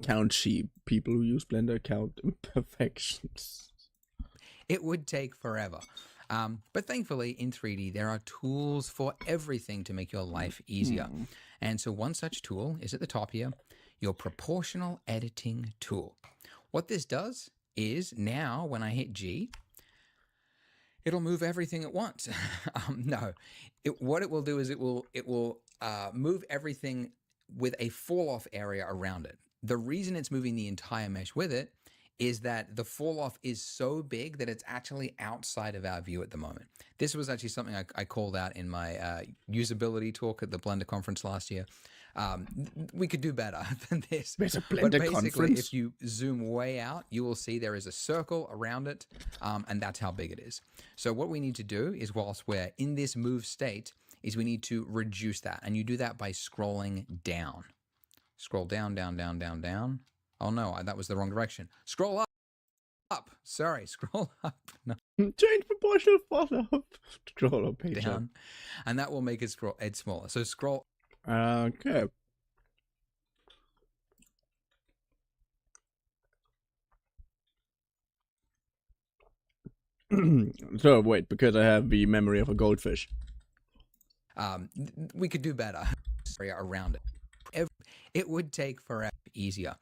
count sheep. People who use Blender count imperfections. It would take forever. But thankfully, in 3D, there are tools for everything to make your life easier. And so one such tool is at the top here, your proportional editing tool. What this does is now when I hit G, it'll move everything at once. What it will do is it will move everything with a fall off area around it. The reason it's moving the entire mesh with it is that the fall off is so big that it's actually outside of our view at the moment. This was actually something I called out in my usability talk at the Blender conference last year. We could do better than this. There's a Blender but basically, conference? if you zoom way out, you will see there is a circle around it, and that's how big it is. So what we need to do is, whilst we're in this move state, is we need to reduce that. And you do that by scrolling down. Scroll down, down, down, down, down. Oh no, that was the wrong direction. Scroll up. Sorry, scroll up. No. Change proportional fall up. Scroll up, page Down. And that will make it smaller. So scroll. Okay. So wait, because I have the memory of a goldfish. We could do better. Around it. It would take forever easier.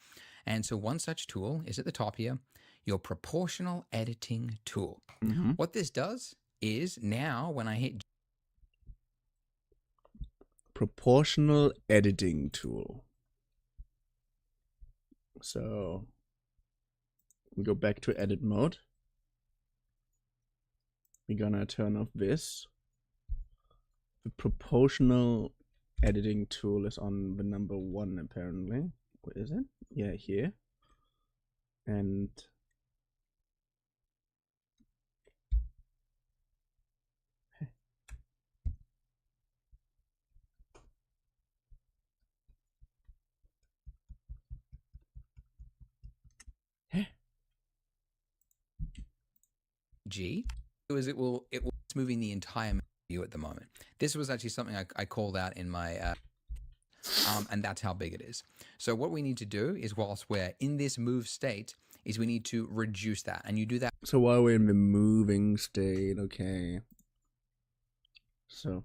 And so one such tool is at the top here, your proportional editing tool. What this does is now when I hit Proportional editing tool. So we go back to edit mode. We're gonna turn off this. The proportional editing tool is on the number 1 apparently. What is it? Yeah, here. And G, it's moving the entire view at the moment. This was actually something I called out in my and that's how big it is. So what we need to do is, whilst we're in this move state, is we need to reduce that. And you do that. so while we're in the moving state, okay. So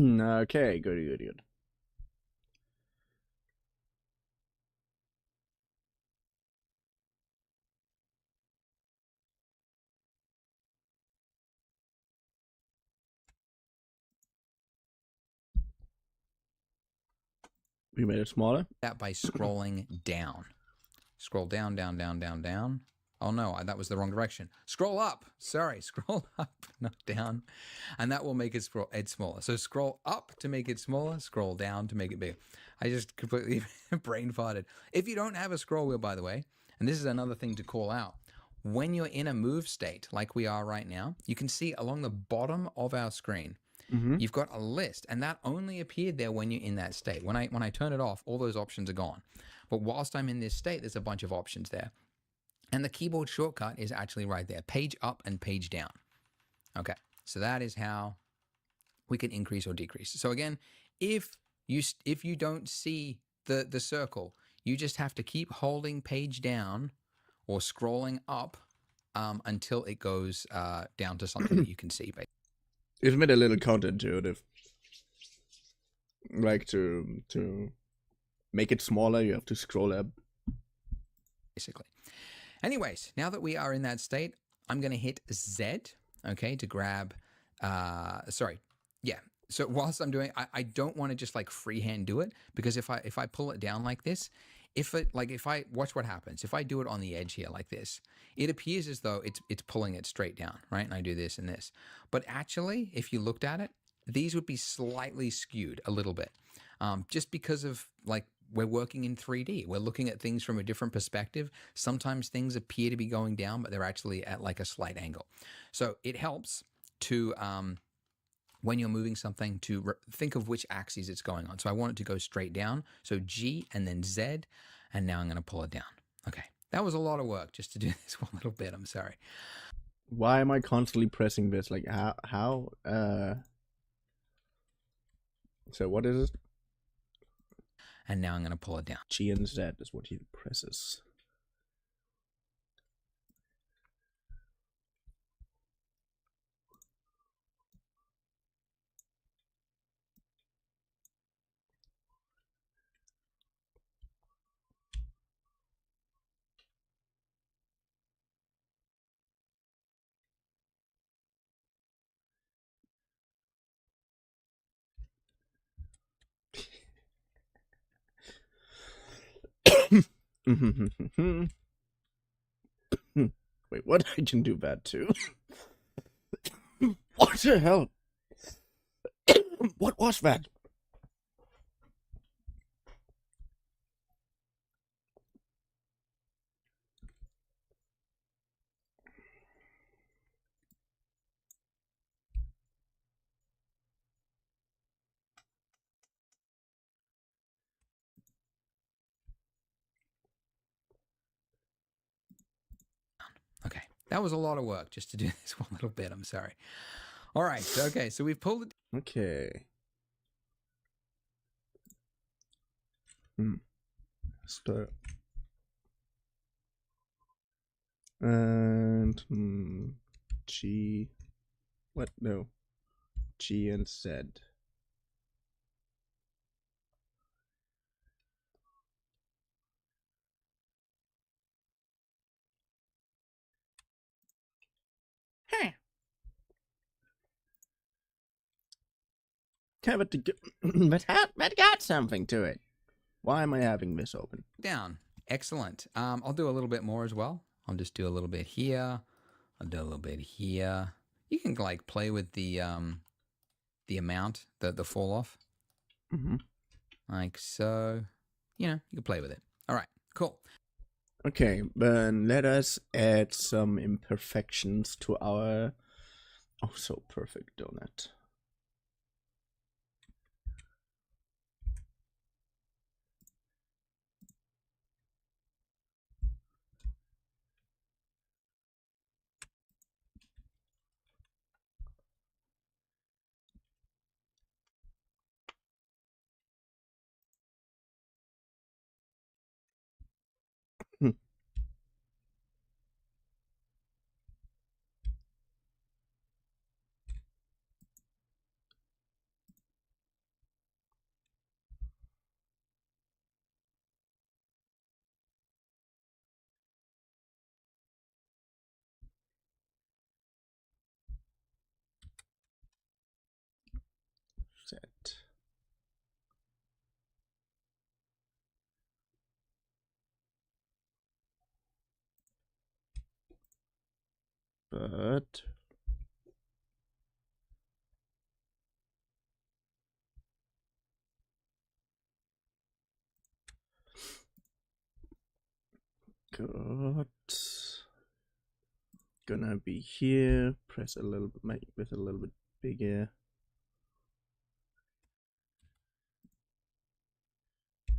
okay, good. We made it smaller. That by scrolling down. Scroll down, down, down, down, down. Oh no, that was the wrong direction. Scroll up. Sorry, scroll up, not down. And that will make it smaller. So scroll up to make it smaller, scroll down to make it bigger. I just completely brain farted. If you don't have a scroll wheel, by the way, and this is another thing to call out, when you're in a move state like we are right now, you can see along the bottom of our screen, you've got a list, and that only appeared there when you're in that state. When I turn it off, all those options are gone. But whilst I'm in this state, there's a bunch of options there. And the keyboard shortcut is actually right there, page up and page down. Okay, so that is how we can increase or decrease. So again, if you don't see the circle, you just have to keep holding page down or scrolling up until it goes down to something that you can see. It's made a little counterintuitive. Like to make it smaller, you have to scroll up. Basically. Anyways, now that we are in that state, I'm going to hit Z, okay, to grab, So whilst I'm doing, I don't want to just like freehand do it, because if I pull it down like this, if I watch what happens, if I do it on the edge here like this, it appears as though it's pulling it straight down, right? And I do this and this, but actually, if you looked at it, these would be slightly skewed a little bit. just because of like we're working in 3D. We're looking at things from a different perspective. Sometimes things appear to be going down, but they're actually at like a slight angle. So it helps to when you're moving something to think of which axes it's going on. So I want it to go straight down. So G and then Z, and now I'm going to pull it down. Okay, that was a lot of work just to do this one little bit. I'm sorry. Why am I constantly pressing this? Like how? So what is it? And now I'm going to pull it down. G and Z is what he presses. Wait, what? I can do that too. What the hell? What was that? Okay, that was a lot of work just to do this one little bit. I'm sorry. All right. Okay, so we've pulled it. Okay. Start. And G. What? No. G and Z. Huh. But got something to it. Why am I having this open? Down. Excellent. I'll do a little bit more as well. I'll just do a little bit here. I'll do a little bit here. You can like play with the amount, the fall off. Like so. You know, you can play with it. All right, cool. Okay, then let us add some imperfections to our oh so perfect donut. Set. But got gonna be here. Press a little bit, make this a little bit bigger.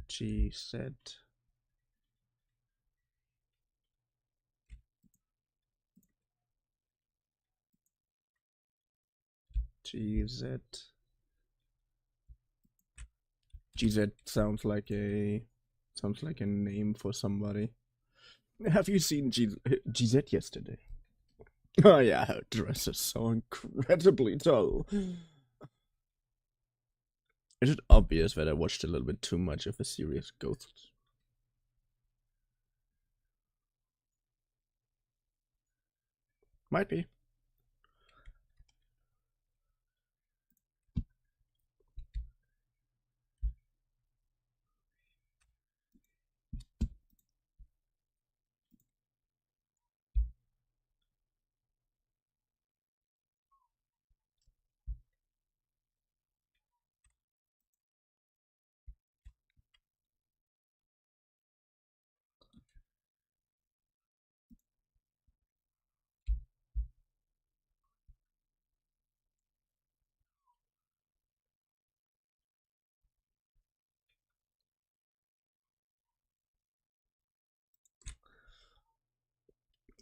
G set. GZ. GZ sounds like a name for somebody. Have you seen GZ yesterday? Oh yeah, her dress is so incredibly tall. Is it obvious that I watched a little bit too much of a serious ghost? Might be.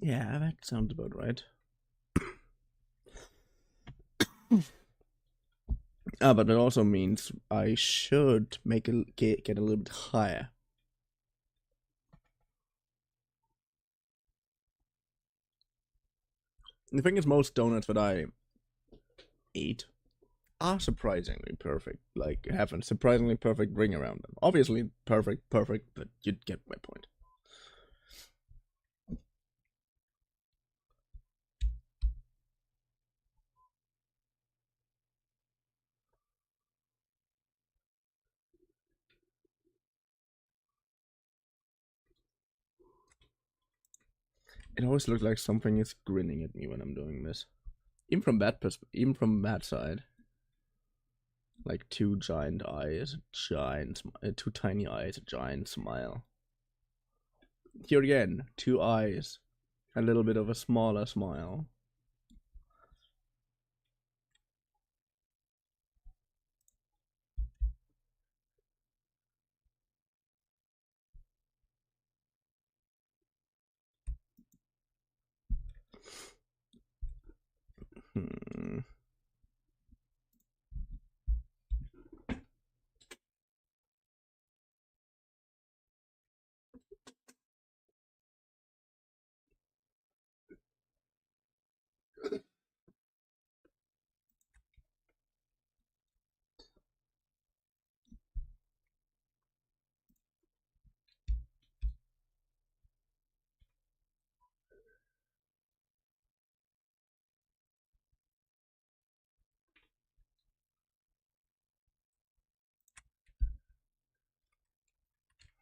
Yeah, that sounds about right. But it also means I should make it get a little bit higher. The thing is, most donuts that I eat are surprisingly perfect. Like, have a surprisingly perfect ring around them. Obviously, perfect, but you'd get my point. It always looks like something is grinning at me when I'm doing this. Even from that side. Like two giant eyes, two tiny eyes, a giant smile. Here again, two eyes, a little bit of a smaller smile. Hmm.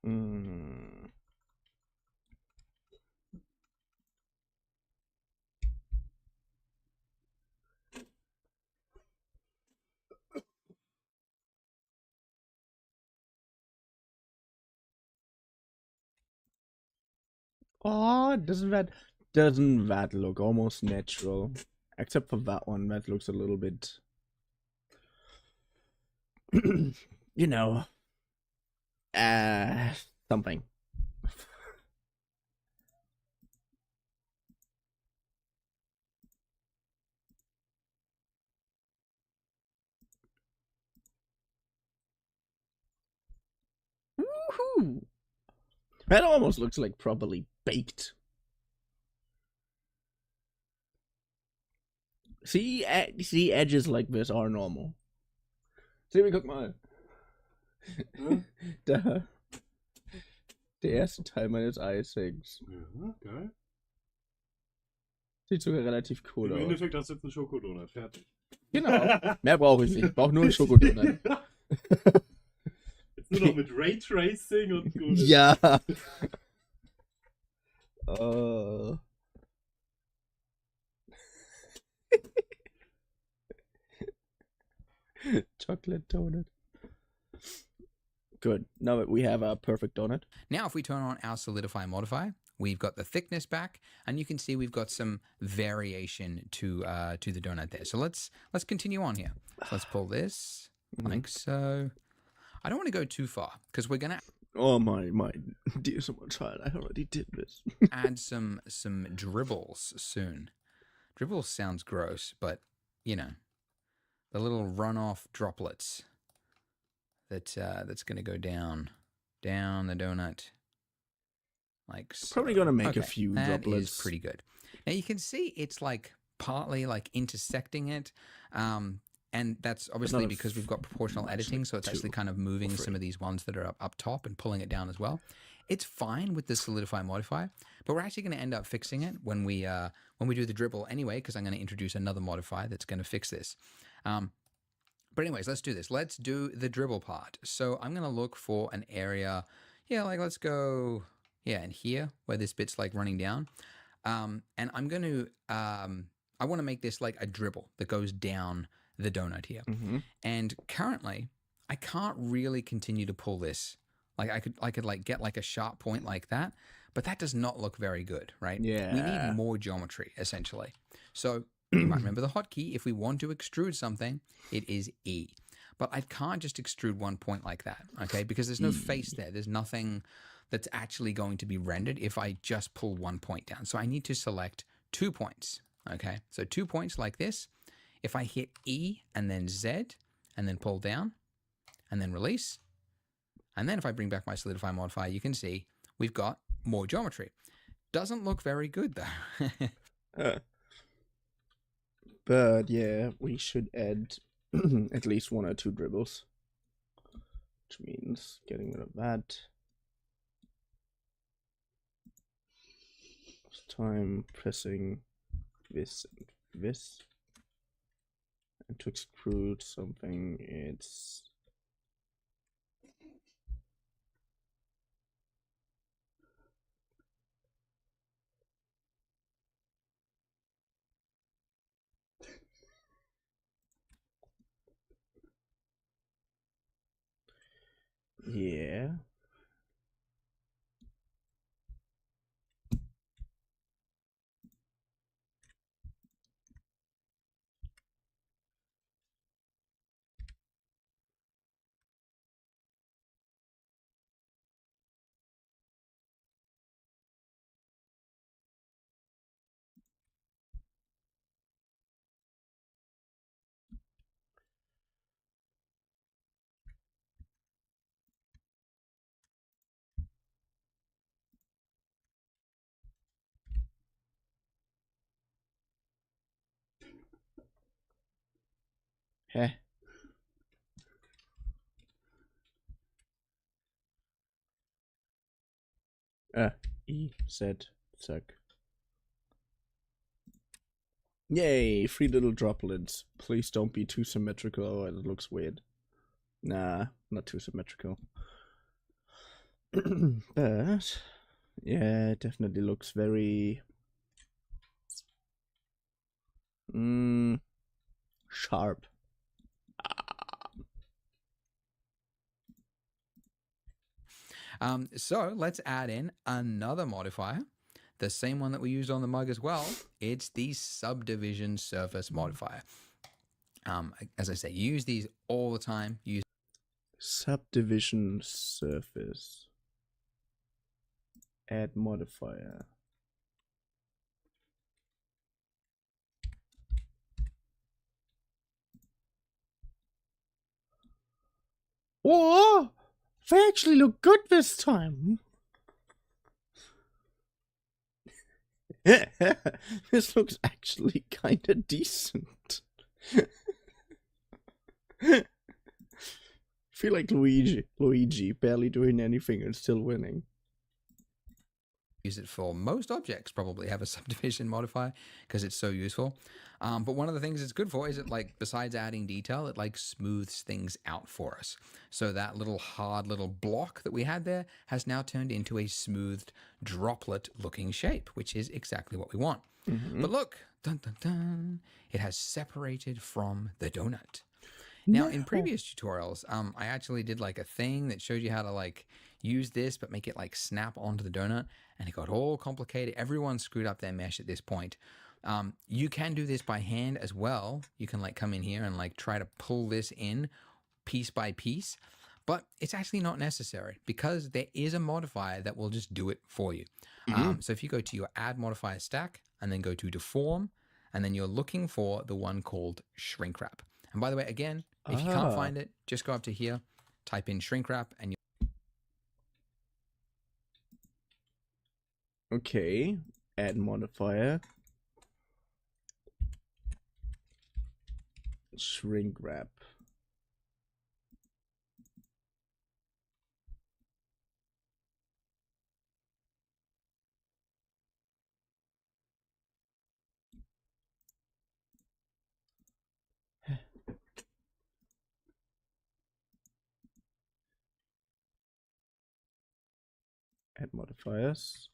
Hmm. Oh, doesn't that look almost natural? Except for that one, that looks a little bit, you know, uh, something. Woohoo! That almost looks like properly baked. See, edges like this are normal. See, wir guck mal. Da, der erste Teil meines Icings. Ja, geil. Sieht sogar relativ cool Im aus. Endeffekt hast du jetzt einen Schokodonut. Fertig. Genau. Mehr brauche ich nicht. Ich brauche nur einen Schokodonut. Jetzt nur noch mit Raytracing und gut. Ja. Chocolate donut. Good. Now that we have a perfect donut. Now, if we turn on our solidify modify, we've got the thickness back, and you can see we've got some variation to the donut there. So let's continue on here. So let's pull this like so. I don't want to go too far because we're gonna. Oh my dear someone child, I already did this. Add some dribbles soon. Dribbles sounds gross, but you know, the little runoff droplets that's gonna go down the donut. Like so. Probably gonna make a few droplets. That is pretty good. Now you can see it's like partly like intersecting it. And that's obviously because we've got proportional editing, so it's actually kind of moving some of these ones that are up top and pulling it down as well. It's fine with the solidify modify, but we're actually going to end up fixing it when we do the dribble anyway, because I'm going to introduce another modify that's going to fix this. But anyways, let's do this. Let's do the dribble part. So I'm going to look for an area. Yeah, like let's go. Yeah, and here where this bit's like running down. And I'm going to. I want to make this like a dribble that goes down the donut here. And currently I can't really continue to pull this. Like I could like get like a sharp point like that, but that does not look very good, right? Yeah. We need more geometry essentially. So you might remember the hotkey. If we want to extrude something, it is E. But I can't just extrude one point like that, okay? Because there's no face there. There's nothing that's actually going to be rendered if I just pull 1 point down. So I need to select 2 points. Okay, so 2 points like this. If I hit E and then Z and then pull down and then release, and then if I bring back my solidify modifier, you can see we've got more geometry. Doesn't look very good though. But yeah, we should add at least 1 or 2 dribbles, which means getting rid of that. This time pressing this and this. And to extrude something, it's yeah. Heh. E, Z, suck. Yay, 3 little droplets. Please don't be too symmetrical or it looks weird. Nah, not too symmetrical. But yeah, it definitely looks very sharp. So let's add in another modifier, the same one that we used on the mug as well. It's the subdivision surface modifier. As I say, use these all the time. Use Subdivision surface. Add modifier. Oh, they actually look good this time. This looks actually kind of decent. Feel like Luigi barely doing anything and still winning. use it for most objects, probably have a subdivision modifier because it's so useful. But one of the things it's good for is it, like, besides adding detail, it like smooths things out for us. So that little hard little block that we had there has now turned into a smoothed droplet looking shape, which is exactly what we want. But look, dun, dun, dun, it has separated from the donut. Now, in previous tutorials, I actually did like a thing that showed you how to like use this, but make it like snap onto the donut, and it got all complicated. Everyone screwed up their mesh at this point. You can do this by hand as well. You can like come in here and like try to pull this in piece by piece, but it's actually not necessary because there is a modifier that will just do it for you. So if you go to your add modifier stack and then go to deform, and then you're looking for the one called shrink wrap. And by the way, again, if you can't find it, just go up to here, type in shrink wrap, and Okay, add modifier. Shrink wrap. Add modifiers.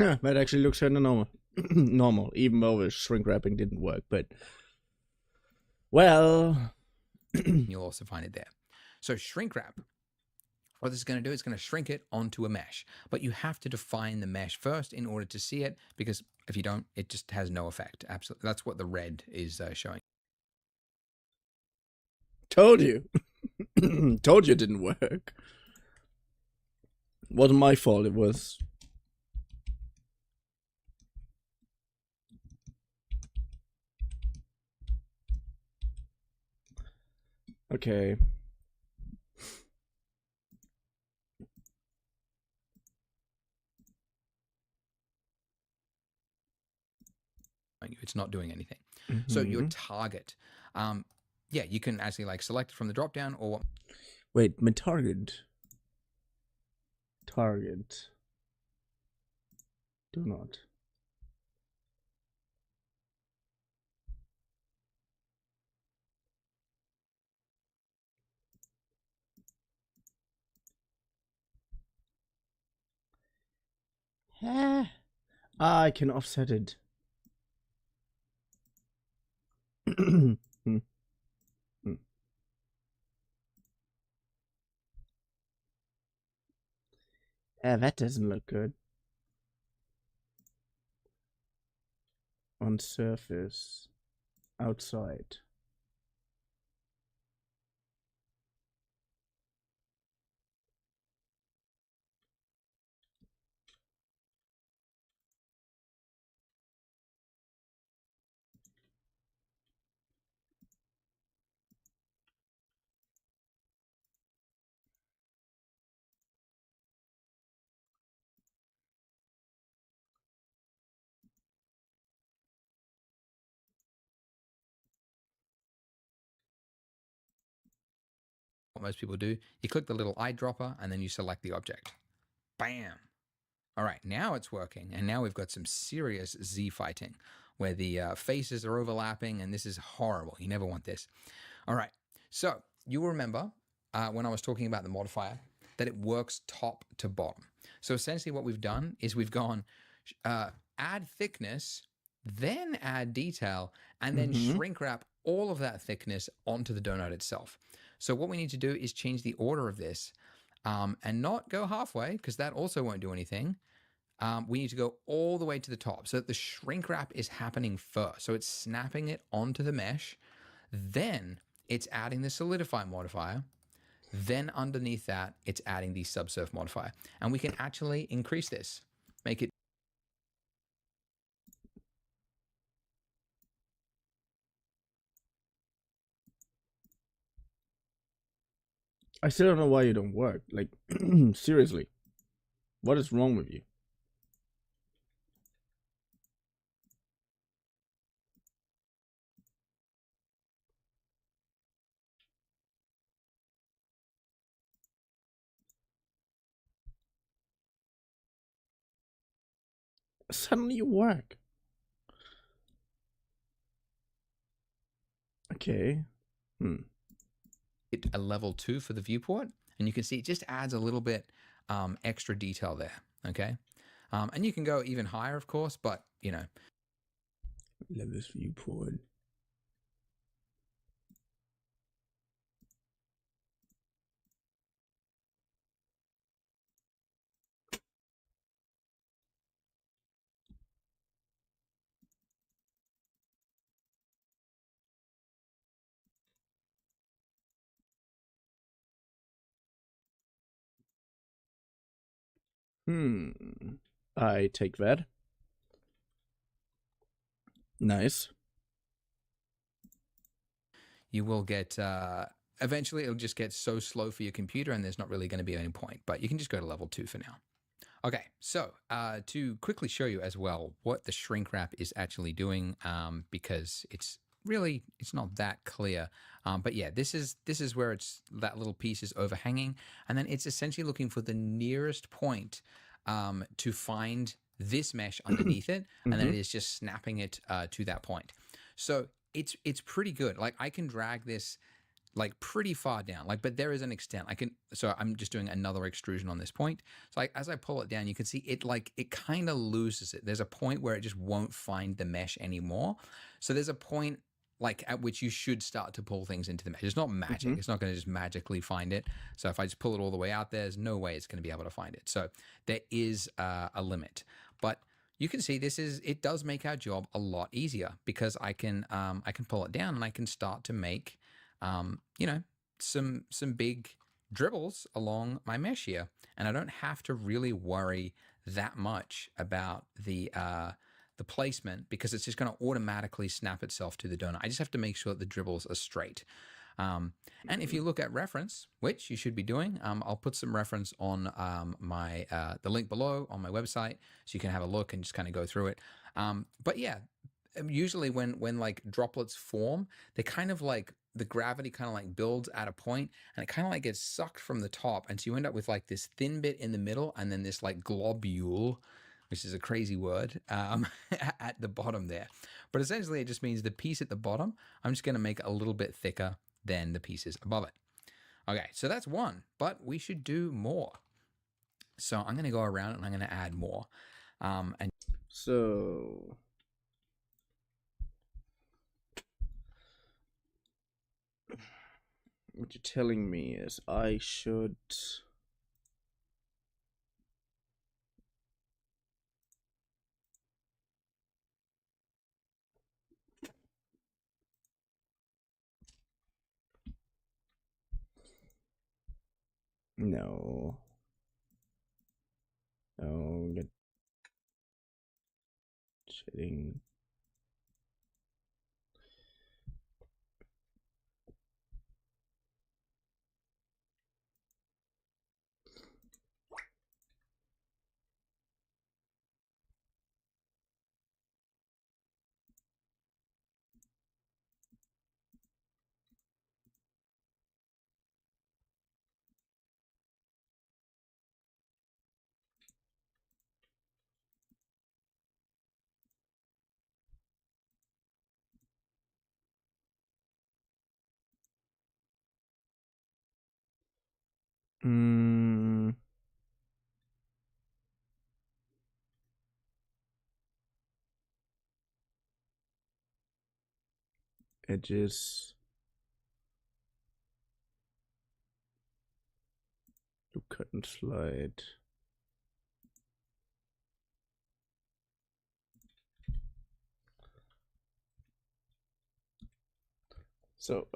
Yeah, that actually looks kind of normal. Normal, even though the shrink wrapping didn't work. But, well... You'll also find it there. So shrink wrap, what this is going to do is going to shrink it onto a mesh. But you have to define the mesh first in order to see it, because if you don't, it just has no effect. Absolutely. That's what the red is showing. Told you. Told you it didn't work. Wasn't my fault, it was... Okay. It's not doing anything. So your target, yeah, you can actually like select it from the drop down or... Wait, my target. Target. Do not. I can offset it. That doesn't look good. On surface. Outside. What most people do, you click the little eyedropper and then you select the object. Bam. All right, now it's working. And now we've got some serious Z fighting where the faces are overlapping, and this is horrible. You never want this. All right, so you remember when I was talking about the modifier that it works top to bottom. So essentially what we've done is we've gone add thickness, then add detail, and then shrink wrap all of that thickness onto the donut itself. So what we need to do is change the order of this and not go halfway, because that also won't do anything. We need to go all the way to the top so that the shrink wrap is happening first. So it's snapping it onto the mesh. Then it's adding the solidify modifier. Then underneath that, it's adding the subsurf modifier. And we can actually increase this, make it... I still don't know why you don't work. Like, seriously. What is wrong with you? Suddenly you work. Okay. A level 2 for the viewport, and you can see it just adds a little bit extra detail there. Okay, and you can go even higher, of course, but you know. Love this viewport. I take that. Nice. You will get eventually it'll just get so slow for your computer, and there's not really going to be any point, but you can just go to level 2 for now. Okay, so to quickly show you as well what the shrink wrap is actually doing, because it's not that clear, but yeah, this is where it's that little piece is overhanging, and then it's essentially looking for the nearest point to find this mesh underneath it, and then it is just snapping it to that point. So it's pretty good. Like I can drag this like pretty far down, like, but there is an extent so I'm just doing another extrusion on this point. So as I pull it down, you can see it, like, it kind of loses it. There's a point where it just won't find the mesh anymore. So there's a point like at which you should start to pull things into the mesh. It's not magic. It's not going to just magically find it. So if I just pull it all the way out, there's no way it's going to be able to find it. So there is a limit, but you can see it does make our job a lot easier, because I can pull it down and I can start to make, you know, some big dribbles along my mesh here. And I don't have to really worry that much about the placement, because it's just going to automatically snap itself to the donut. I just have to make sure that the dribbles are straight. And if you look at reference, which you should be doing, I'll put some reference on the link below on my website, so you can have a look and just kind of go through it. But yeah, usually when like droplets form, they kind of like, the gravity kind of like builds at a point, and it kind of like gets sucked from the top, and so you end up with like this thin bit in the middle, and then this like globule, which is a crazy word, at the bottom there. But essentially, it just means the piece at the bottom, I'm just going to make a little bit thicker than the pieces above it. Okay, so that's one, but we should do more. So I'm going to go around and I'm going to add more. And so what you're telling me is I should no get shitting. Edges to cut and slide. So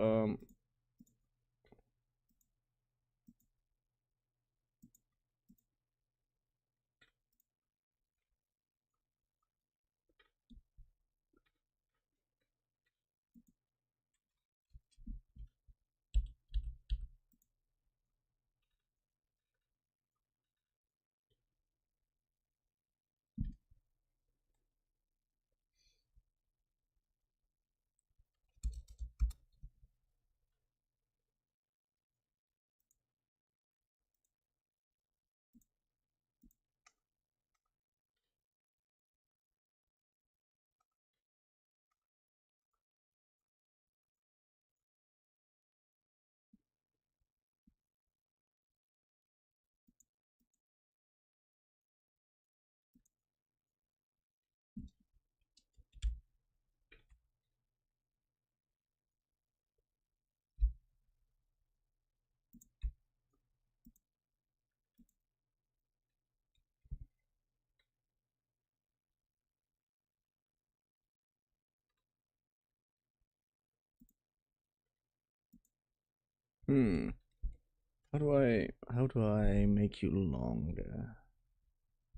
how do I make you longer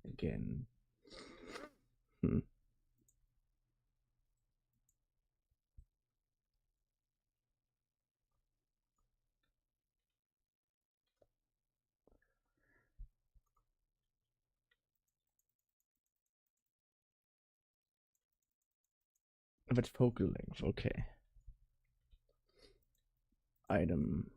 again? If it's focal length, okay. Item.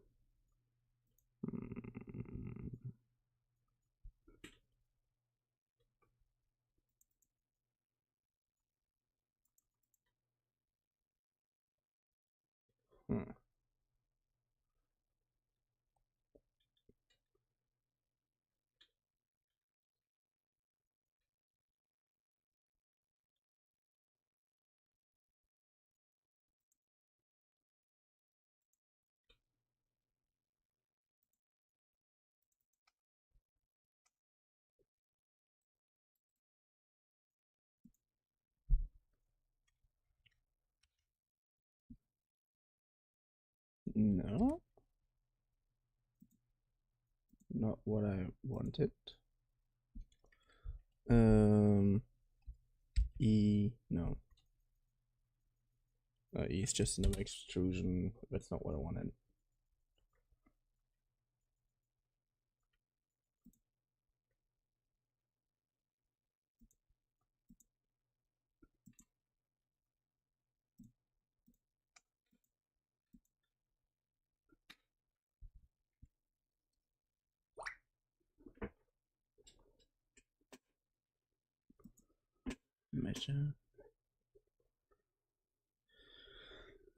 No. Not what I wanted. E, no. E is just another extrusion. That's not what I wanted. Measure.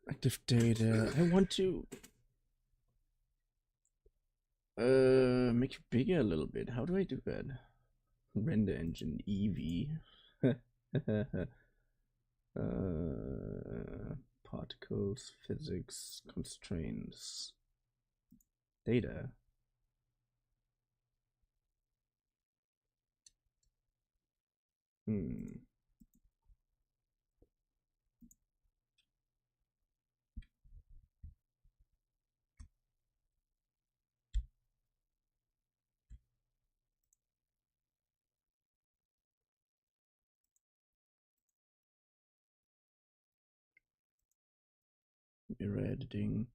Active data. I want to make it bigger a little bit. How do I do that? Render engine EV. Particles, physics, constraints, data. Mirror editing.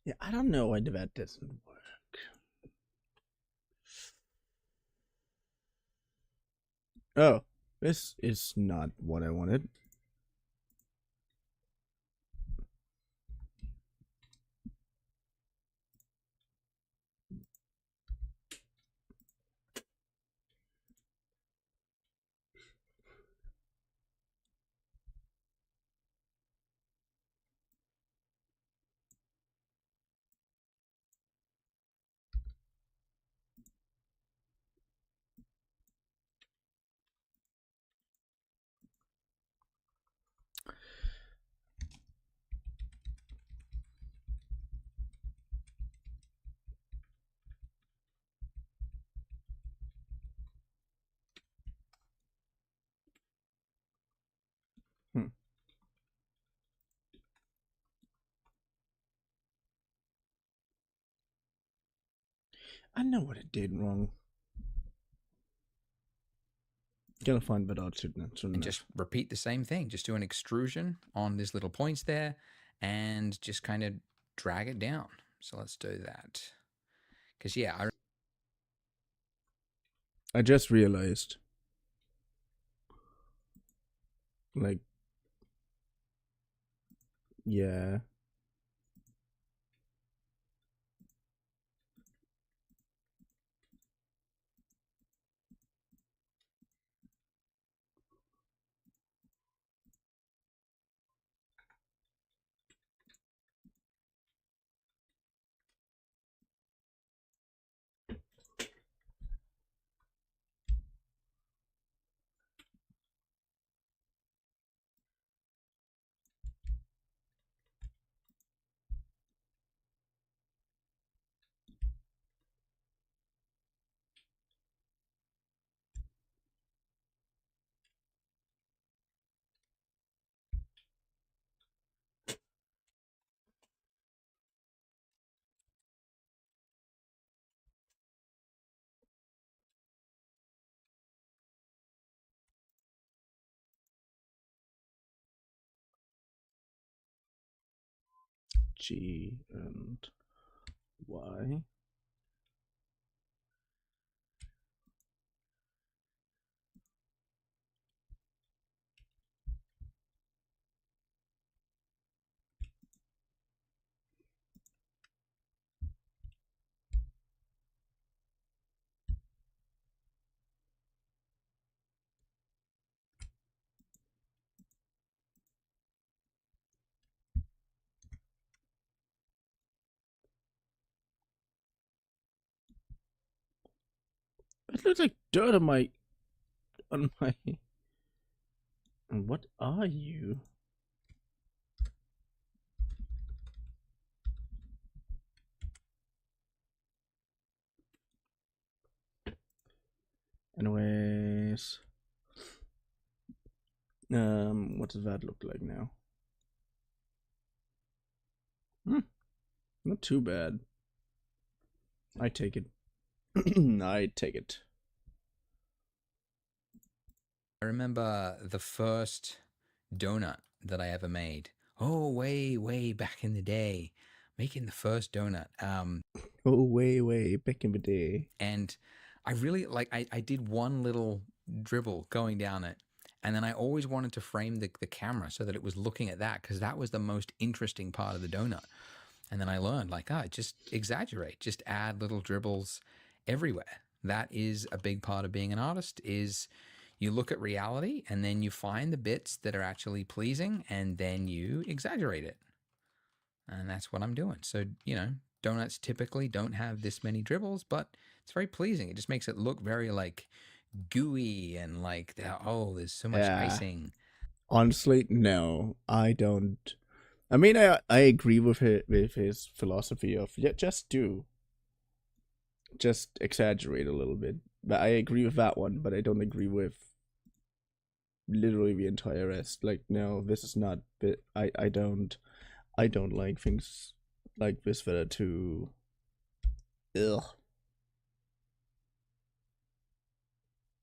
Yeah, I don't know why that doesn't work. Oh, this is not what I wanted. I know what it did wrong. Gotta find that out soon. And just repeat the same thing. Just do an extrusion on these little points there and just kind of drag it down. So let's do that. Because, yeah, I just realized. Like, yeah. G and Y. It looks like dirt on my on my... And what are you? Anyways, what does that look like now? Not too bad. I take it. I take it. I remember the first donut that I ever made. Oh, way back in the day, making the first donut. Oh, way back in the day. And I really I did one little dribble going down it. And then I always wanted to frame the camera so that it was looking at that, because that was the most interesting part of the donut. And then I learned, like, just exaggerate, just add little dribbles everywhere. That is a big part of being an artist, is you look at reality and then you find the bits that are actually pleasing and then you exaggerate it. And that's what I'm doing. So, you know, donuts typically don't have this many dribbles, but it's very pleasing. It just makes it look very like gooey and like, oh, there's so much icing. Honestly, no, I don't. I mean, I agree with his philosophy of, yeah, just exaggerate a little bit. But I agree with that one, but I don't agree with literally the entire rest. Like, no, this is not. I don't like things like this that are too. Ugh.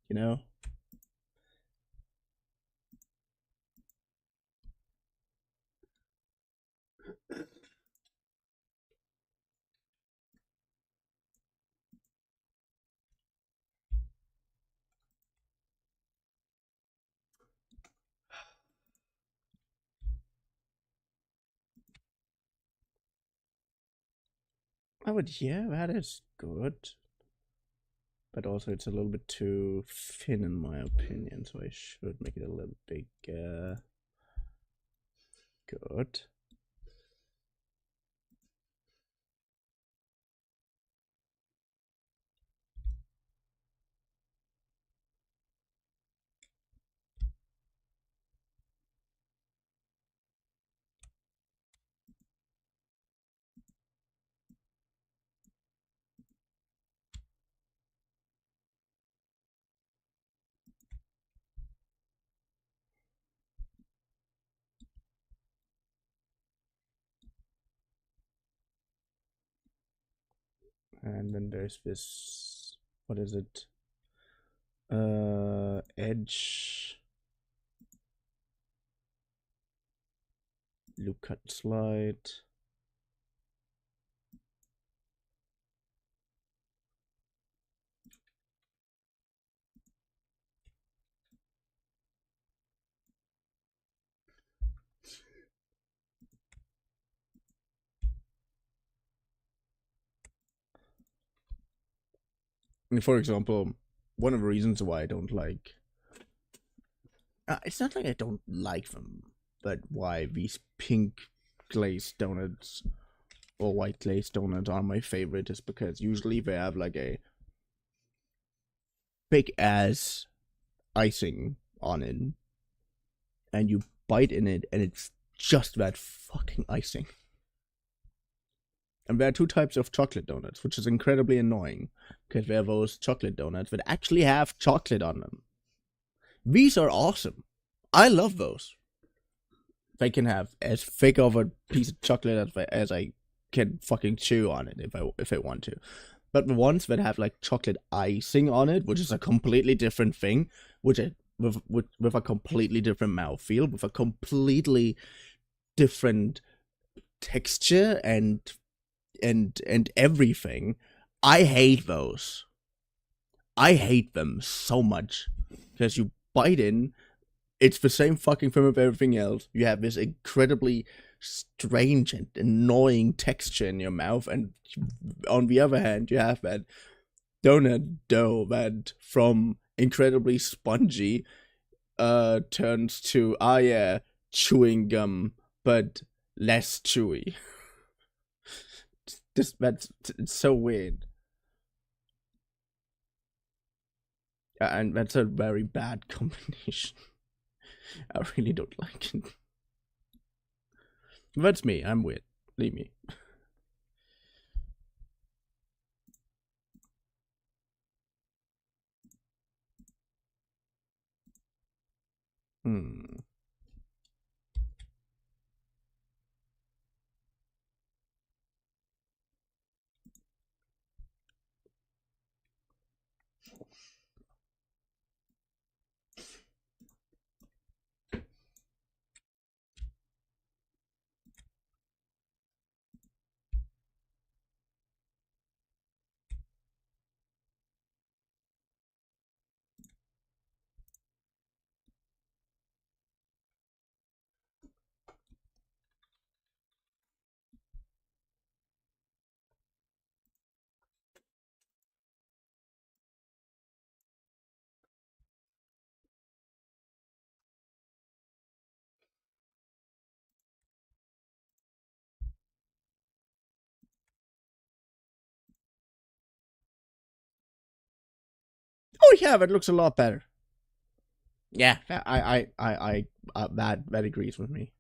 You know. I would, yeah, that is good. But also it's a little bit too thin in my opinion, so I should make it a little bigger. Good. And then there's this, what is it? Edge. Loop cut slide. And for example, one of the reasons why I don't like, it's not like I don't like them, but why these pink glazed donuts or white glazed donuts are my favorite is because usually they have like a big ass icing on it, and you bite in it and it's just that fucking icing. And there are two types of chocolate donuts, which is incredibly annoying, because there are those chocolate donuts that actually have chocolate on them. These are awesome. I love those. They can have as thick of a piece of chocolate as I can fucking chew on it if I want to. But the ones that have like chocolate icing on it, which is a completely different thing, with a completely different mouthfeel, with a completely different texture and everything, I hate those. I hate them so much because you bite in, it's the same fucking thing with everything else. You have this incredibly strange and annoying texture in your mouth, and on the other hand, you have that donut dough that from incredibly spongy turns to chewing gum, but less chewy. It's so weird. And that's a very bad combination. I really don't like it. That's me. I'm weird. Leave me. Hmm. Oh yeah, that looks a lot better. Yeah, that agrees with me.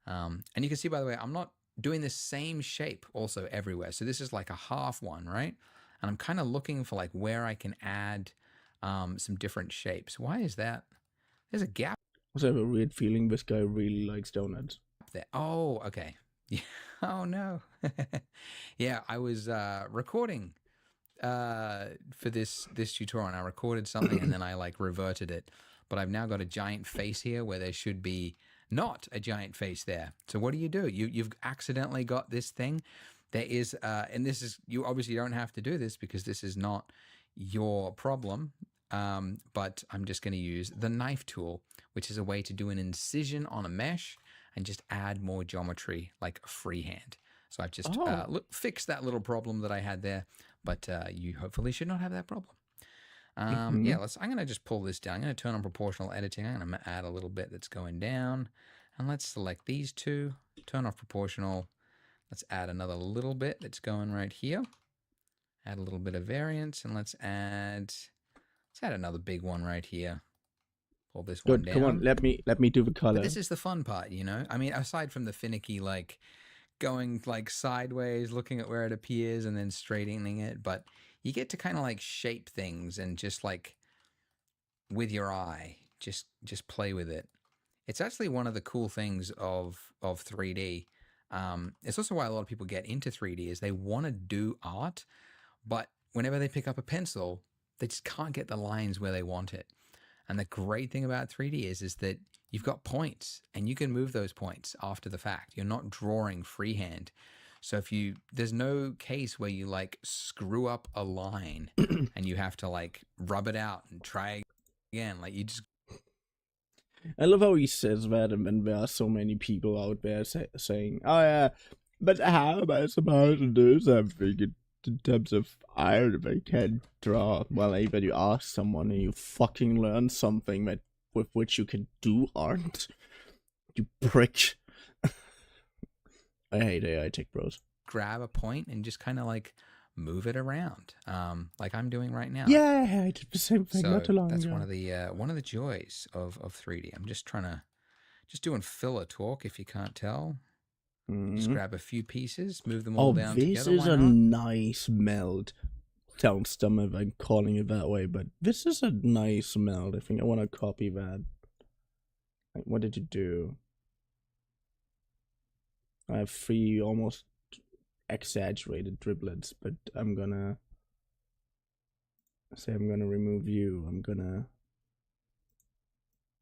And you can see, by the way, I'm not doing the same shape also everywhere. So this is like a half one, right? And I'm kind of looking for like where I can add some different shapes. Why is that? There's a gap Also, I have a weird feeling this guy really likes donuts. there. Oh, okay. Yeah. Oh no. Yeah, I was recording for this tutorial, and I recorded something and then I like reverted it. But I've now got a giant face here where there should be not a giant face there. So what do? You've accidentally got this thing. There is and this is, you obviously don't have to do this because this is not your problem. But I'm just going to use the knife tool, which is a way to do an incision on a mesh and just add more geometry like freehand. So I've just fixed that little problem that I had there, but you hopefully should not have that problem. Yeah, I'm going to just pull this down. I'm going to turn on proportional editing. I'm going to add a little bit that's going down. And let's select these two, turn off proportional. Let's add another little bit that's going right here. Add a little bit of variance, and let's add another big one right here. Pull this one down. Come on, let me do the color. But this is the fun part, you know? I mean, aside from the finicky, like, going like sideways, looking at where it appears and then straightening it, but you get to kind of like shape things and just like with your eye, just play with it. It's actually one of the cool things of 3D. It's also why a lot of people get into 3D is they want to do art, but whenever they pick up a pencil, they just can't get the lines where they want it. And the great thing about 3D is that you've got points and you can move those points after the fact. You're not drawing freehand. So there's no case where you like screw up a line and you have to like rub it out and try again. Like you just. I love how he says that, and there are so many people out there saying, "Oh yeah, but how am I supposed to do something in terms of art if I can't draw?" Well, either you ask someone and you fucking learn something with which you can do art. You prick. I hate AI tech bros. Grab a point and just kind of like move it around, like I'm doing right now. Yeah, I did the same thing not too long ago. That's one of the joys of 3D. I'm just doing filler talk, if you can't tell. Just grab a few pieces, move them all down together. This is a nice meld. Sounds dumb if I'm calling it that way, but this is a nice meld. I think I want to copy that. Like, what did you do? I have 3 almost exaggerated driblets, but I'm gonna remove you. I'm gonna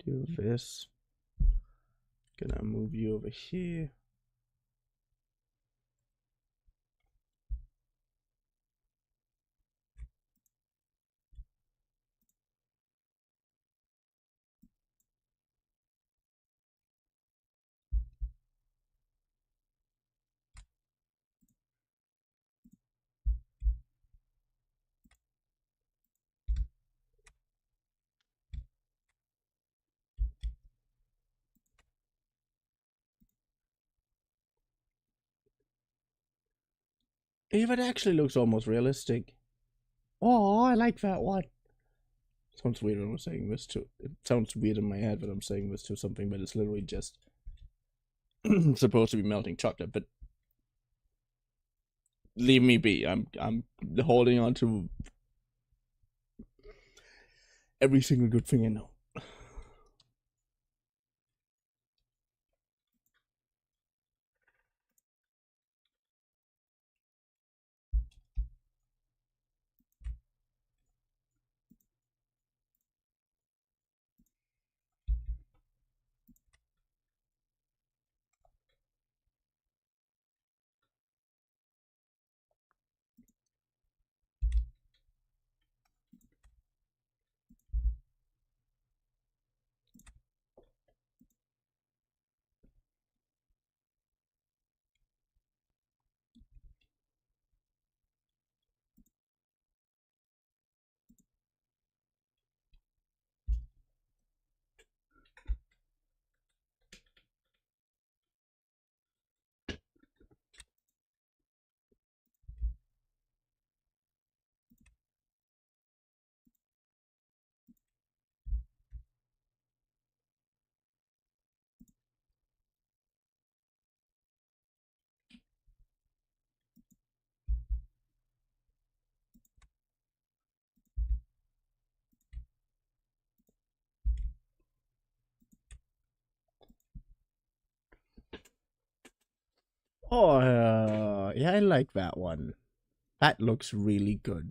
do this. Gonna move you over here. If it actually looks almost realistic. Oh, I like that one. Sounds weird when I'm saying this to. It sounds weird in my head when I'm saying this to something, but it's literally just supposed to be melting chocolate. But leave me be. I'm holding on to every single good thing I know. Oh, yeah, I like that one. That looks really good.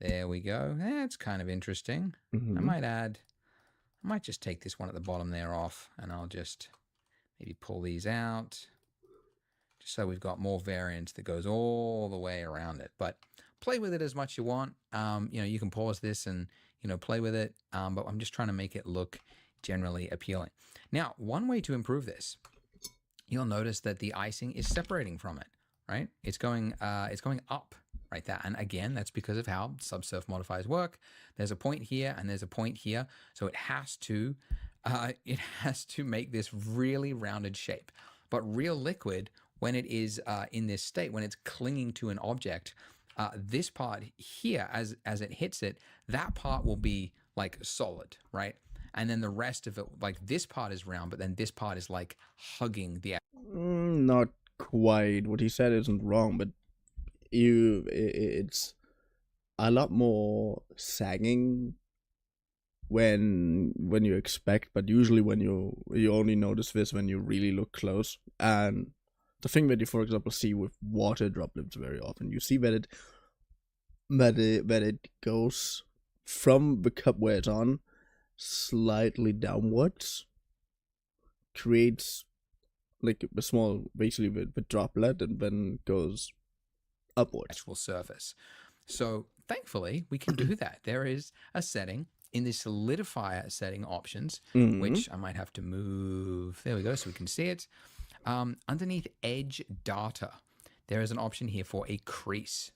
There we go. That's kind of interesting. I might just take this one at the bottom there off, and I'll just maybe pull these out, just so we've got more variance that goes all the way around it. But play with it as much as you want. You can pause this and, play with it. But I'm just trying to make it look generally appealing. Now, one way to improve this, you'll notice that the icing is separating from it, right? It's going up right there. And again, that's because of how subsurf modifiers work. There's a point here and there's a point here. So it has to make this really rounded shape. But real liquid, when it is in this state, when it's clinging to an object, this part here, as it hits it, that part will be like solid, right? And then the rest of it, like this part is round, but then this part is like hugging the. Not quite. What he said isn't wrong, but it's a lot more sagging when you expect, but usually when you only notice this when you really look close. And the thing that you, for example, see with water droplets very often, you see that it goes from the cup where it's on slightly downwards, creates like a small, basically the droplet, and then goes upwards. Actual surface. So thankfully, we can do that. There is a setting in the solidifier setting options, which I might have to move. There we go, so we can see it. Underneath edge data, there is an option here for a crease.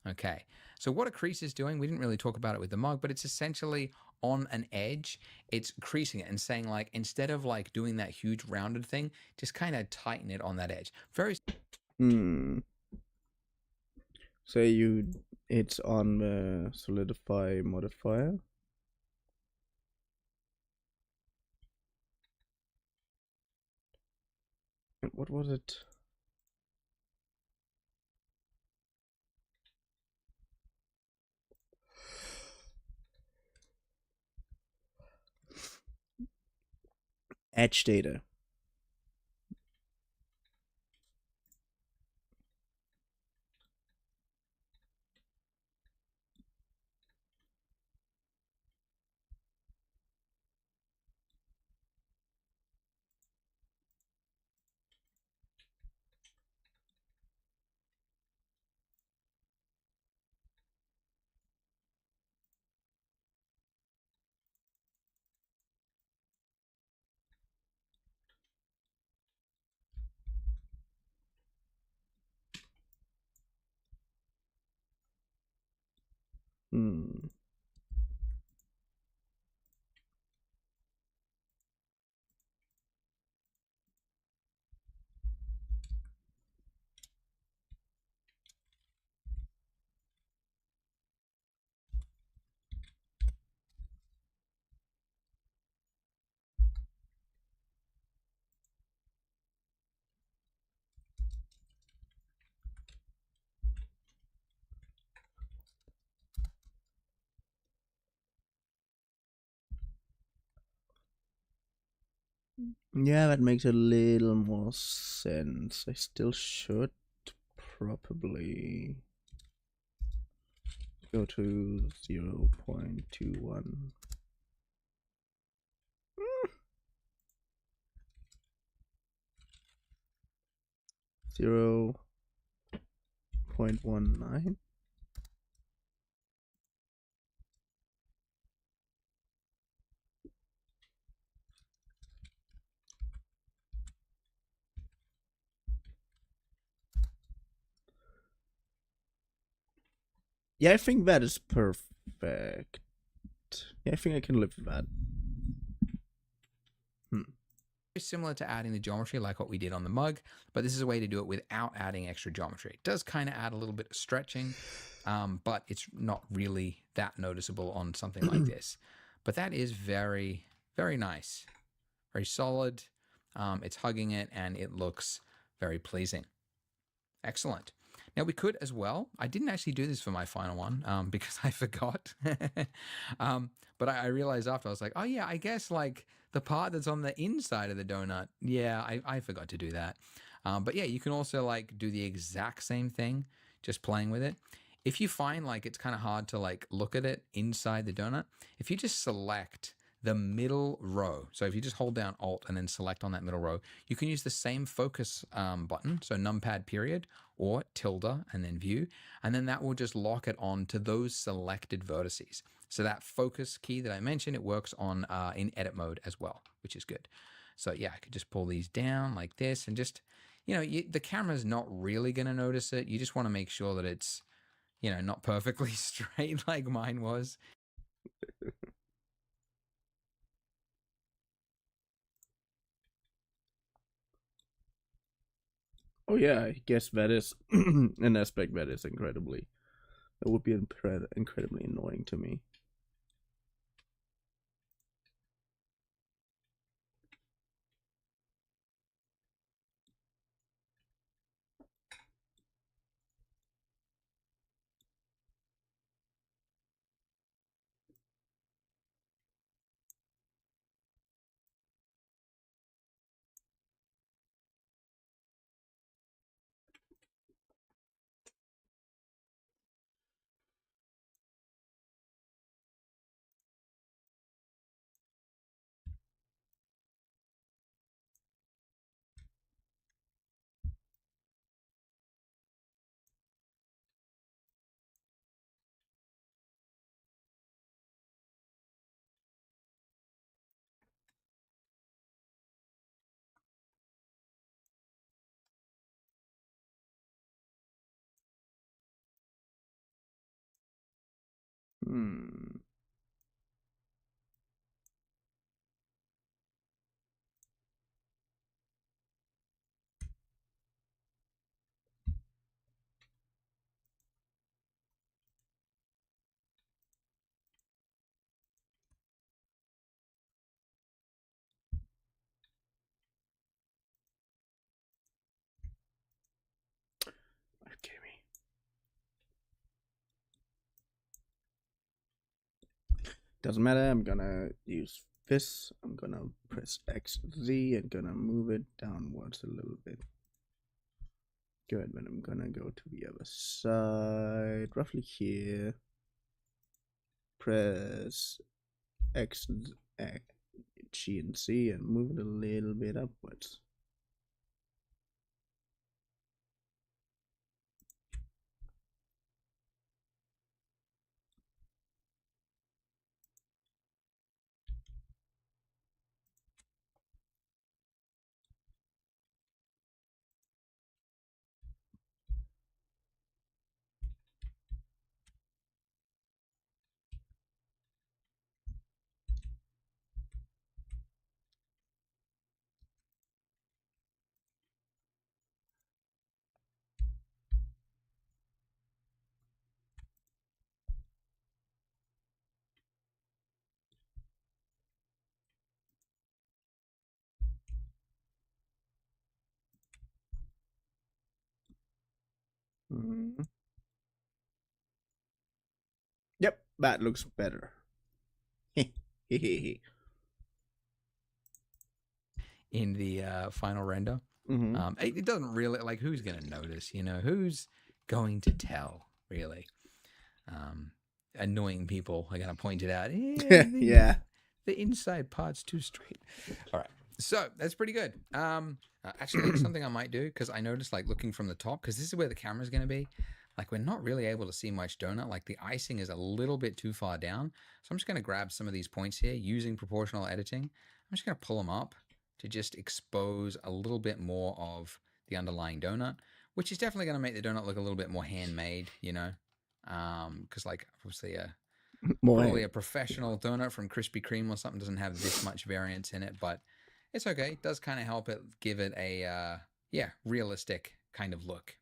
Okay, so what a crease is doing, we didn't really talk about it with the mug, but it's essentially on an edge, it's creasing it and saying, like, instead of like doing that huge rounded thing, just kind of tighten it on that edge. Very. Say it's on the solidify modifier. What was it? Edge data. Yeah, that makes a little more sense. I still should probably go to 0.21. 0.19. Yeah, I think that is perfect. Yeah, I think I can live with that. Similar to adding the geometry like what we did on the mug, but this is a way to do it without adding extra geometry. It does kind of add a little bit of stretching, but it's not really that noticeable on something like this. But that is very, very nice. Very solid. It's hugging it and it looks very pleasing. Excellent. Now we could as well, I didn't actually do this for my final one because I forgot. But I realized after, I was like, oh yeah, I guess like the part that's on the inside of the donut, yeah, I forgot to do that. But yeah, you can also like do the exact same thing, just playing with it. If you find like it's kind of hard to like look at it inside the donut, if you just select the middle row, so if you just hold down Alt and then select on that middle row, you can use the same focus button, so numpad period or tilde and then view, and then that will just lock it on to those selected vertices. So that focus key that I mentioned, it works on in edit mode as well, which is good. So yeah, I could just pull these down like this and just, the camera's not really going to notice it. You just want to make sure that it's, not perfectly straight like mine was. Oh yeah, I guess that is an aspect that is incredibly. That would be incredibly annoying to me. Hmm. Okay, me. Doesn't matter. I'm gonna use this. I'm gonna press XZ and gonna move it downwards a little bit. Good. Then I'm gonna go to the other side, roughly here. Press X, G, and Z, and move it a little bit upwards. Yep, that looks better. in the final render. Mm-hmm. It doesn't really, like, who's going to notice, you know, who's going to tell, really? Annoying people are going to point it out. Yeah. The inside part's too straight. All right. So that's pretty good. Actually, something I might do, because I noticed, like, looking from the top, because this is where the camera's going to be, like, we're not really able to see much donut. Like, the icing is a little bit too far down. So I'm just going to grab some of these points here using proportional editing. I'm just going to pull them up to just expose a little bit more of the underlying donut, which is definitely going to make the donut look a little bit more handmade, you know, because, like, obviously probably a professional donut from Krispy Kreme or something doesn't have this much variance in it, but it's okay. It does kind of help it give it a realistic kind of look.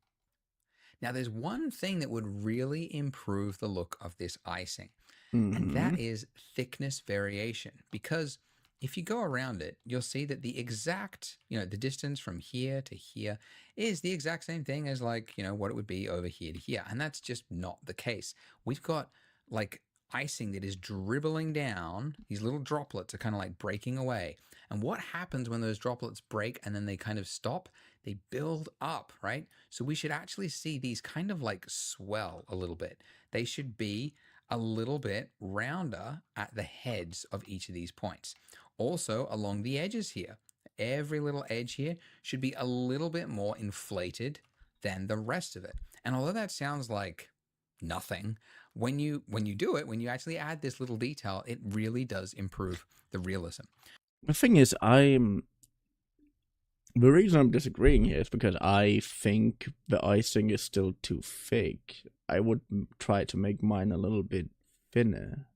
Now, there's one thing that would really improve the look of this icing, and that is thickness variation. Because if you go around it, you'll see that the exact, you know, the distance from here to here is the exact same thing as, like, you know, what it would be over here to here. And that's just not the case. We've got, like, icing that is dribbling down. These little droplets are kind of like breaking away. And what happens when those droplets break and then they kind of stop? They build up, right? So we should actually see these kind of like swell a little bit. They should be a little bit rounder at the heads of each of these points. Also along the edges here, every little edge here should be a little bit more inflated than the rest of it. And although that sounds like nothing, when you do it, when you actually add this little detail, it really does improve the realism. The thing is, the reason I'm disagreeing here is because I think the icing is still too thick. I would try to make mine a little bit thinner.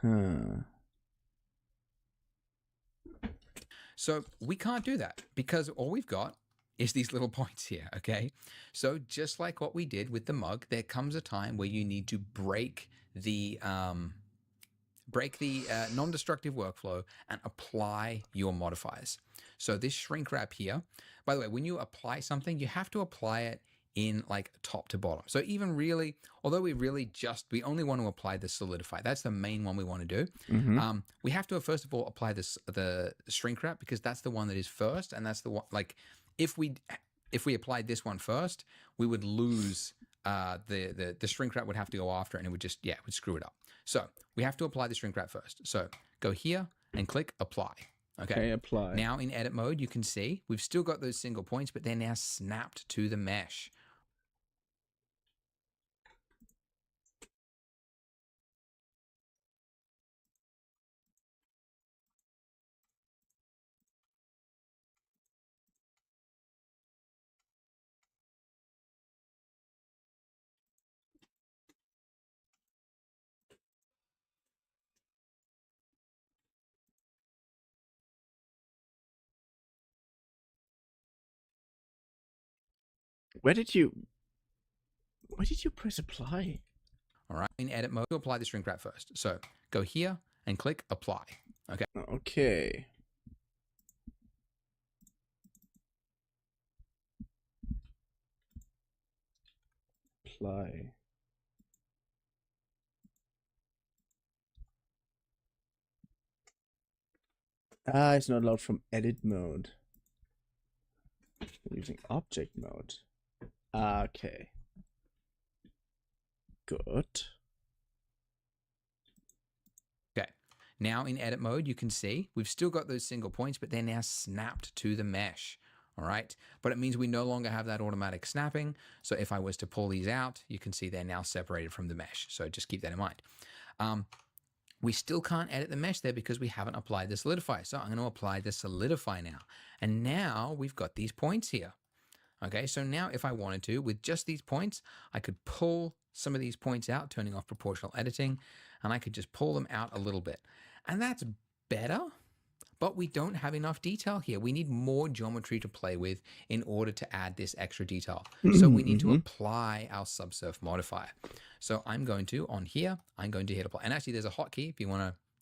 Huh. So we can't do that because all we've got is these little points here, okay? So just like what we did with the mug, there comes a time where you need to break the non-destructive workflow and apply your modifiers. So this shrink wrap here, by the way, when you apply something, you have to apply it in like top to bottom. So even really, although we only want to apply the solidify, that's the main one we want to do. Mm-hmm. We have to first of all apply the shrink wrap because that's the one that is first, and that's the one, like, if we applied this one first, we would lose the shrink wrap would have to go after, and it would just, it would screw it up. So we have to apply the shrink wrap first. So go here and click apply. Okay, apply. Now in edit mode, you can see we've still got those single points, but they're now snapped to the mesh. Where did you press apply? All right, in edit mode, apply the shrink wrap first. So go here and click apply. Okay. Okay. Apply. It's not allowed from edit mode. Using object mode. Okay. Good. Okay. Now in edit mode, you can see we've still got those single points, but they're now snapped to the mesh. All right. But it means we no longer have that automatic snapping. So if I was to pull these out, you can see they're now separated from the mesh. So just keep that in mind. We still can't edit the mesh there because we haven't applied the solidify. So I'm going to apply the solidify now. And now we've got these points here. Okay, so now if I wanted to, with just these points, I could pull some of these points out, turning off proportional editing, and I could just pull them out a little bit. And that's better, but we don't have enough detail here. We need more geometry to play with in order to add this extra detail. So we need to apply our subsurf modifier. So I'm going to, on here, I'm going to hit apply. And actually there's a hotkey if you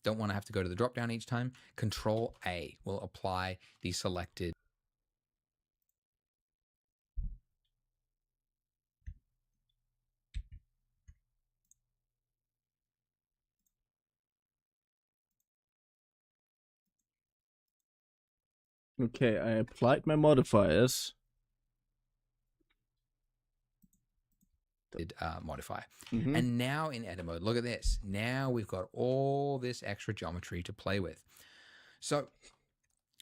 don't want to have to go to the drop down each time. Control A will apply the selected Okay, I applied my modifiers. Modify. Mhm. And now in edit mode, look at this. Now we've got all this extra geometry to play with. So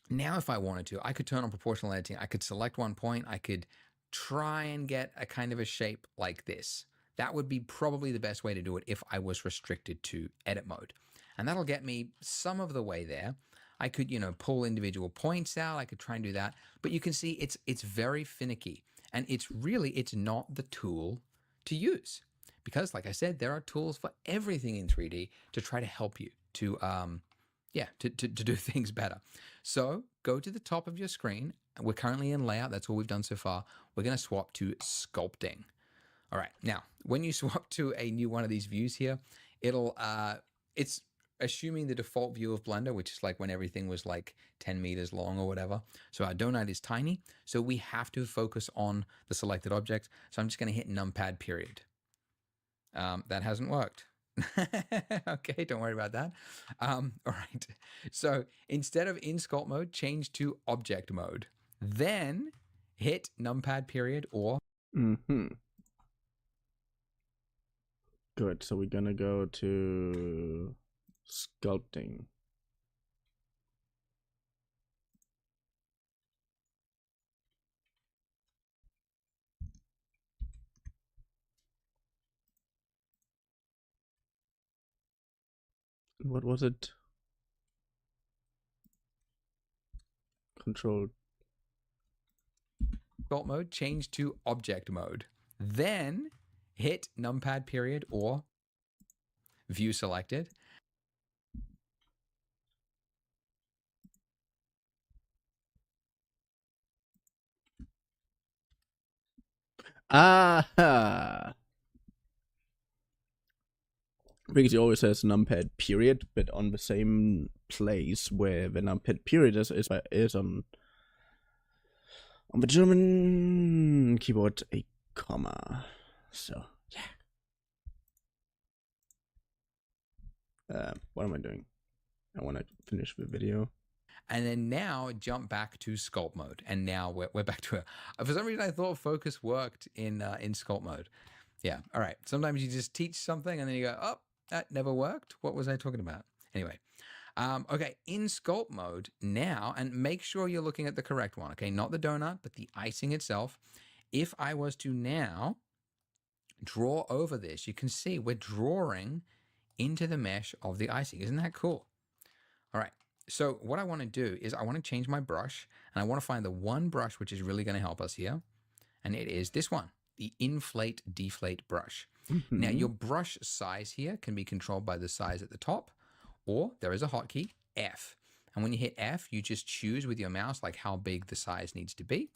now if I wanted to, I could turn on proportional editing. I could select one point. I could try and get a kind of a shape like this. That would be probably the best way to do it if I was restricted to edit mode. And that'll get me some of the way there. I could, pull individual points out. I could try and do that. But you can see it's very finicky. And it's not the tool to use. Because like I said, there are tools for everything in 3D to try to help you to do things better. So go to the top of your screen. We're currently in layout. That's all we've done so far. We're going to swap to sculpting. All right. Now, when you swap to a new one of these views here, it's assuming the default view of Blender, which is like when everything was like 10 meters long or whatever. So our donut is tiny. So we have to focus on the selected object. So I'm just going to hit numpad period. That hasn't worked. Okay, don't worry about that. All right. So instead of in sculpt mode, change to object mode. Then hit numpad period or. Good. So we're gonna go to sculpting. What was it? Control. Sculpt mode, change to object mode. Then hit numpad period or view selected. Ah. Because it always says numpad period, but on the same place where the numpad period is on the German keyboard a comma. So yeah. What am I doing? I want to finish the video. And then now jump back to sculpt mode. And now we're back to it. For some reason, I thought focus worked in sculpt mode. Yeah. All right. Sometimes you just teach something and then you go, oh, that never worked. What was I talking about? Anyway. Okay. In sculpt mode now, and make sure you're looking at the correct one. Okay. Not the donut, but the icing itself. If I was to now draw over this, you can see we're drawing into the mesh of the icing. Isn't that cool? All right. So what I want to do is I want to change my brush and I want to find the one brush which is really going to help us here. And it is this one, the inflate deflate brush. Mm-hmm. Now your brush size here can be controlled by the size at the top, or there is a hotkey, F. And when you hit F, you just choose with your mouse like how big the size needs to be.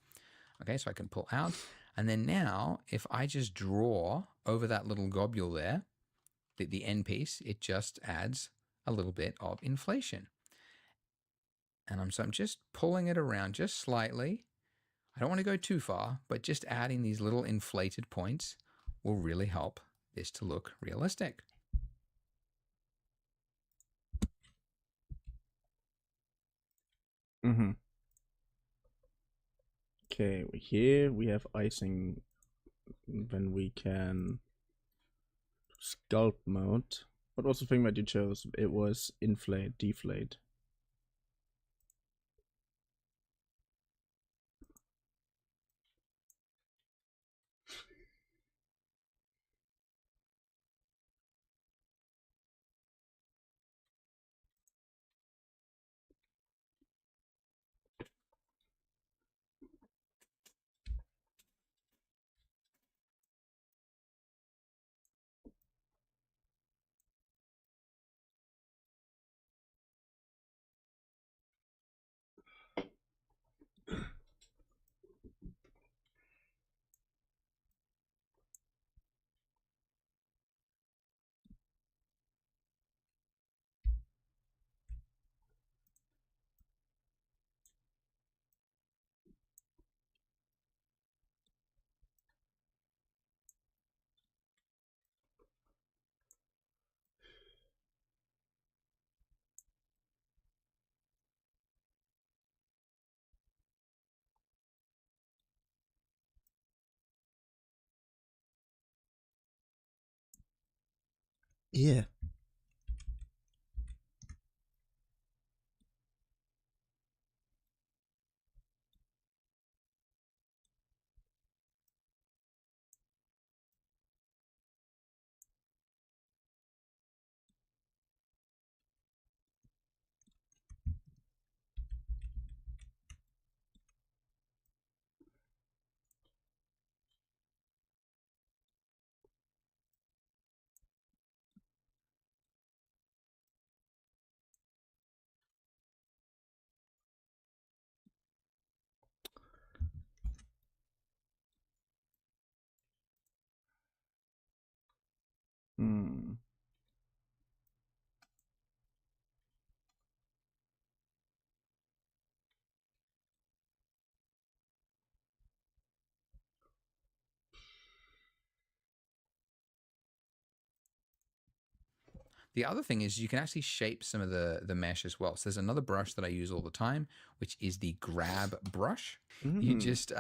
Okay, so I can pull out. And then now if I just draw over that little globule there, the end piece, it just adds a little bit of inflation. And I'm just pulling it around just slightly. I don't want to go too far, but just adding these little inflated points will really help this to look realistic. Mm-hmm. Okay, here we have icing. Then we can sculpt mode. What was the thing that you chose? It was inflate, deflate. Yeah. Hmm. The other thing is you can actually shape some of the mesh as well. So there's another brush that I use all the time, which is the grab brush. You just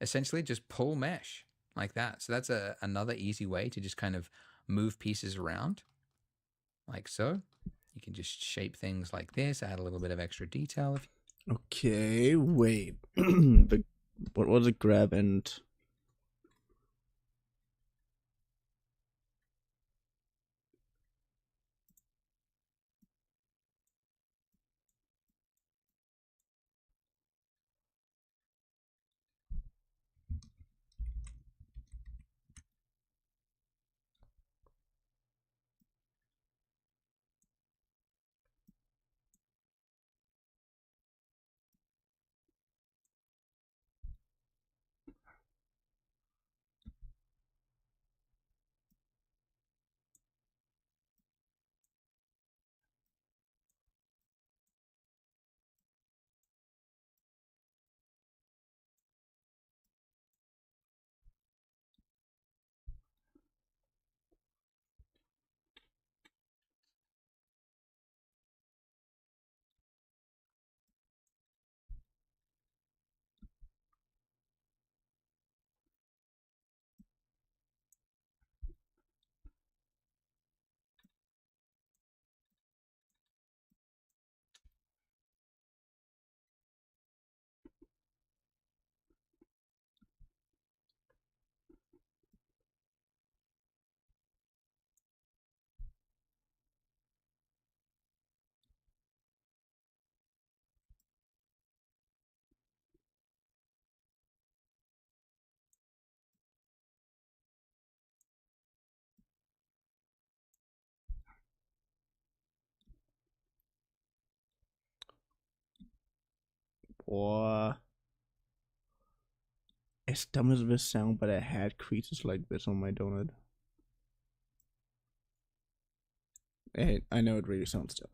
essentially just pull mesh like that. So that's another easy way to just kind of move pieces around like so. You can just shape things like this, add a little bit of extra detail. Okay, wait. What was it? Grab and... Boah. As dumb as this sound, but I had creases like this on my donut. I know it really sounds dumb.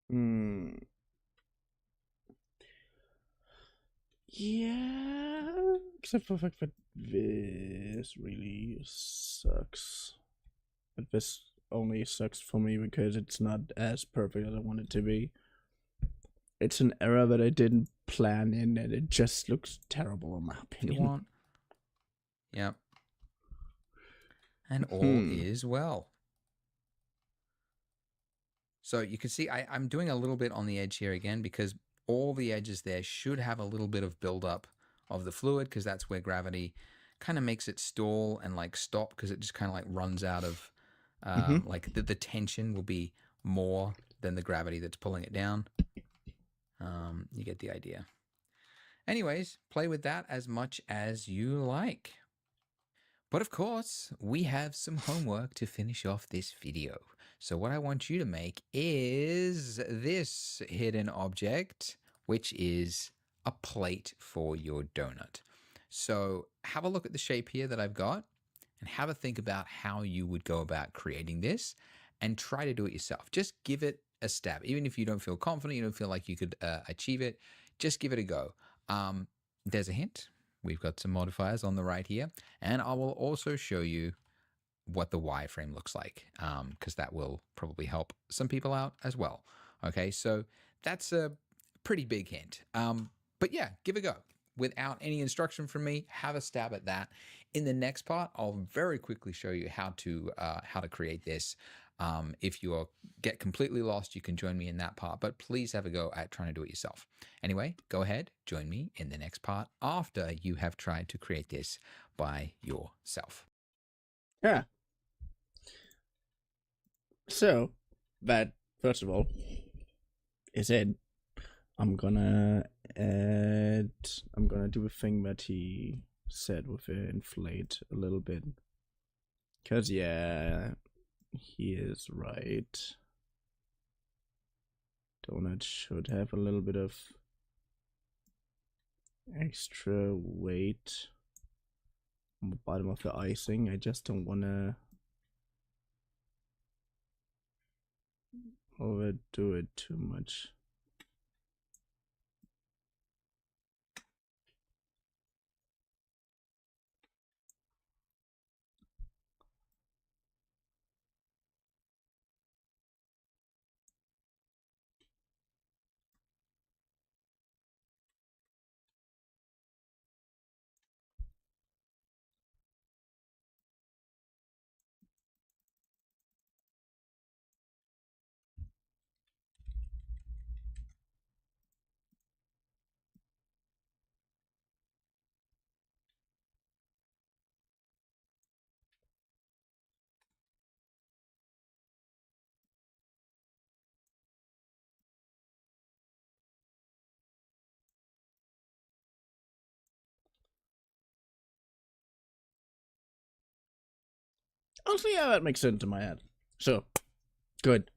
Hmm. Yeah. Except for the fact that this really sucks. But this only sucks for me because it's not as perfect as I want it to be. It's an error that I didn't plan in, and it just looks terrible in my If opinion. you want. Yep. And all is well. So you can see I'm doing a little bit on the edge here again because all the edges there should have a little bit of buildup of the fluid because that's where gravity kind of makes it stall and like stop because it just kind of like runs out of like the tension will be more than the gravity that's pulling it down. You get the idea. Anyways, play with that as much as you like. But of course, we have some homework to finish off this video. So what I want you to make is this hidden object, which is a plate for your donut. So have a look at the shape here that I've got and have a think about how you would go about creating this and try to do it yourself. Just give it a stab. Even if you don't feel confident, you don't feel like you could achieve it, just give it a go. There's a hint. We've got some modifiers on the right here, and I will also show you what the wireframe looks like, because that will probably help some people out as well. Okay, so that's a pretty big hint. But yeah, give it a go. Without any instruction from me, have a stab at that. In the next part, I'll very quickly show you how to create this. If you get completely lost, you can join me in that part, but please have a go at trying to do it yourself. Anyway, go ahead, join me in the next part after you have tried to create this by yourself. Yeah. So, that, first of all, is it. I'm gonna do a thing that he said with inflate a little bit. Because, yeah, he is right. Donut should have a little bit of extra weight on the bottom of the icing. I just don't want to overdo it too much. Also, yeah, that makes sense in my head. So, good.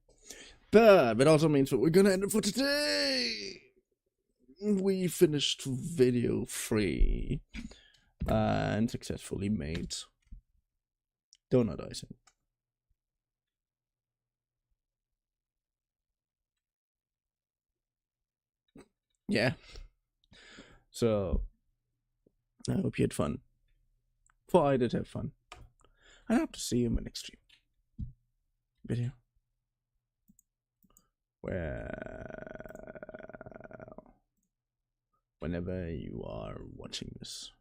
But it also means that we're gonna end it for today. We finished video 3 and successfully made donut icing. Yeah. So, I hope you had fun. For I did have fun. I hope to see you in my next stream video. Well, whenever you are watching this.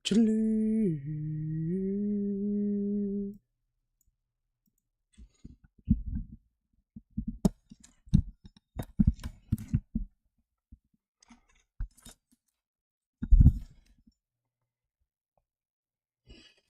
Chilly.